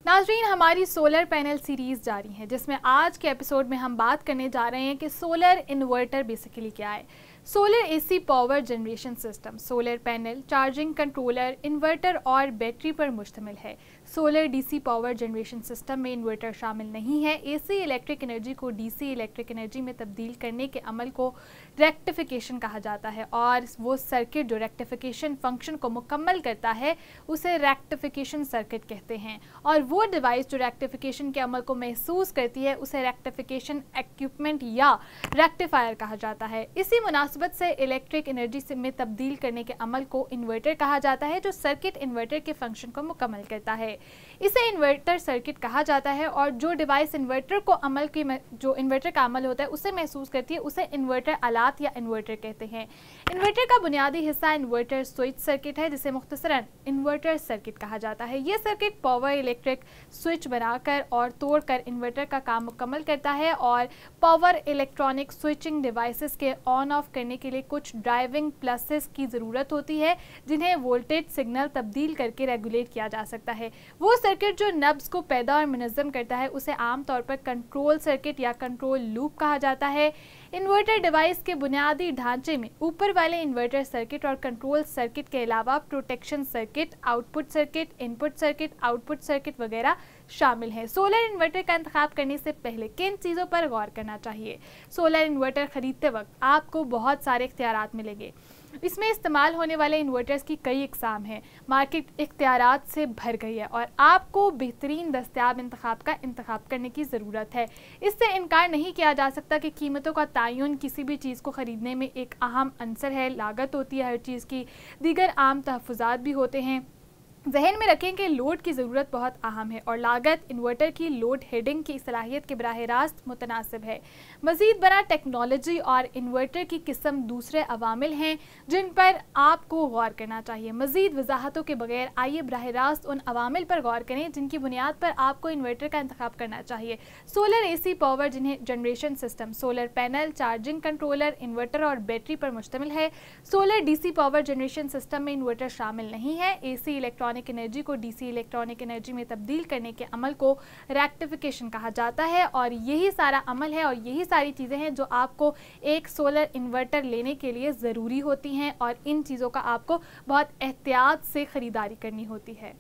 नाज़रीन, हमारी solar panel series जारी है जिसमें आज के एपिसोड में हम बात करने जा रहे हैं कि सोलर इन्वर्टर बेसिकली क्या है। Solar AC power generation system solar panel, charging controller, inverter और बैटरी पर मुश्तमिल है। Solar DC power generation system में इन्वर्टर शामिल नहीं है। एसी इलेक्ट्रिक एनर्जी को डीसी इलेक्ट्रिक एनर्जी में तब्दील करने के अमल को रेक्टिफिकेशन कहा जाता है और वो सर्किट जो रेक्टिफिकेशन फंक्शन को मुकम्मल करता है उसे रेक्टिफिकेशन सर्किट कहते हैं, और वो डिवाइस जो रेक्टिफिकेशन के अमल को महसूस करती है उसे रेक्टिफिकेशन इक्विपमेंट या रेक्टिफायर कहा जाता है। इसी मुनासिबत से इलेक्ट्रिक एनर्जी में तब्दील करने के अमल को इन्वर्टर कहा जाता है जो सर्किट इन्वर्टर के फंक्शन को मुकम्मल करता है। इसे इन्वर्टर सर्किट कहा जाता है और जो डिवाइस इन्वर्टर को अमल की जो इन्वर्टर का अमल होता है उसे महसूस करती है उसे इन्वर्टर आलात या इन्वर्टर कहते हैं। इन्वर्टर का बुनियादी हिस्सा इन्वर्टर स्विच सर्किट है जिसे मुख्तसरन इन्वर्टर सर्किट कहा जाता है। यह सर्किट पावर इलेक्ट्रिक स्विच बनाकर और तोड़कर इन्वर्टर का काम मुकम्मल करता है और पावर इलेक्ट्रॉनिक स्विचिंग डिवाइसेस के ऑन ऑफ करने के लिए कुछ ड्राइविंग प्लसेस की ज़रूरत होती है जिन्हें वोल्टेज सिग्नल तब्दील करके रेगुलेट किया जा सकता है। वो सर्किट जो नब्ज़ को पैदा और मुनज़्ज़म करता है उसे आमतौर पर कंट्रोल सर्किट या कंट्रोल लूप कहा जाता है। इन्वर्टर डिवाइस के बुनियादी ढांचे में ऊपर वाले इन्वर्टर सर्किट और कंट्रोल सर्किट के अलावा protection circuit, output circuit, input circuit, output circuit वगैरह शामिल हैं। सोलर इन्वर्टर का इंतखाब करने से पहले किन चीज़ों पर गौर करना चाहिए? सोलर इन्वर्टर ख़रीदते वक्त आपको बहुत सारे इख्तियारात मिलेंगे। इसमें इस्तेमाल होने वाले इन्वर्टर्स की कई इकसाम हैं। मार्केट इख्तियारात से भर गई है और आपको बेहतरीन दस्तयाब इंतखाब करने की ज़रूरत है। इससे इनकार नहीं किया जा सकता कि कीमतों का तयन किसी भी चीज़ को ख़रीदने में एक अहम अंसर है। लागत होती है हर चीज़ की, दीगर आम तहफ़्फ़ुज़ात भी होते हैं। जहन में रखें कि लोड की ज़रूरत बहुत अहम है और लागत इन्वर्टर की लोड हेडिंग की सलाहियत के बराह रास्त मुतनासिब है। मज़ीद बना टेक्नोलॉजी और इन्वर्टर की किस्म दूसरे अवामिल हैं जिन पर आपको गौर करना चाहिए। मज़ीद वजाहतों के बगैर आइए बराह रास्त उन अवामिल पर गौर करें जिनकी बुनियाद पर आपको इन्वर्टर का इंतखाब करना चाहिए। Solar AC power generation system solar panel, charging controller, inverter और बैटरी पर मुश्तमिल है। Solar DC power generation system में इन्वर्टर शामिल नहीं है। एसी इलेक्ट्रॉनिक एनर्जी को डीसी इलेक्ट्रॉनिक एनर्जी में तब्दील करने के अमल को रेक्टिफिकेशन कहा जाता है और यही सारा अमल है और यही सारी चीज़ें हैं जो आपको एक सोलर इन्वर्टर लेने के लिए ज़रूरी होती हैं और इन चीज़ों का आपको बहुत एहतियात से ख़रीदारी करनी होती है।